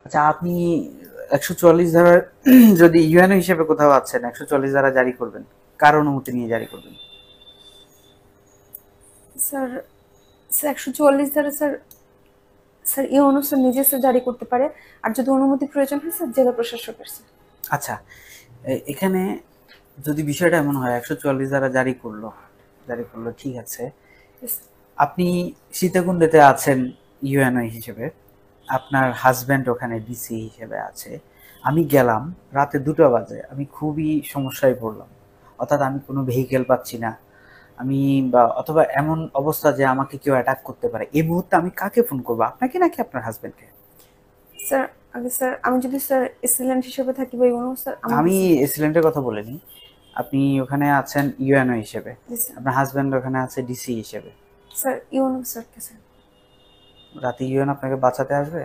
আচ্ছা, আপনি 144 ধারার যদি ইউএনও হিসেবে কোথাও আছেন, 144 ধারা জারি করবেন, কার অনুমতি নিয়ে জারি করবেন? স্যার, 144 ধারা স্যার, ইউনো স্যার নিজে স্যার জারি করতে পারে। আর যদি অনুমতি প্রয়োজন হয় স্যার জেলা প্রশাসকের স্যার। আচ্ছা, এখানে যদি বিষয়টা এমন হয় 144 ধারা জারি করলো, ঠিক আছে। Yes, আপনি সীতাকুণ্ডেতে আছেন ইউএনও হিসেবে, আপনার হাজব্যান্ড ওখানে ডিসি হিসেবে আছে। আমি গেলাম রাতে 2টা বাজে, আমি খুবই সমস্যায় পড়লাম। অর্থাৎ আমি কোনো ভেহিকেল পাচ্ছি না, আমি বা অথবা এমন অবস্থা যে আমাকে কেউ অ্যাটাক করতে পারে। এই মুহূর্তে আমি কাকে ফোন করবো, আপনাকে নাকি আপনার হাজব্যান্ডকে? স্যার আগে স্যার আমি যদি স্যার এসিলেন্ট হিসেবে থাকি বা ইউনো স্যার আমাকে আমি স্যার। এসিলেন্টের কথা বলিনি, আপনি ওখানে আছেন ইউএনও হিসেবে, জি স্যার। আপনার হাজব্যান্ড ওখানে আছে ডিসি হিসেবে। স্যার ইউনো স্যারকে স্যার। রাতে ইউএন আপনাকে বাঁচাতে আসবে?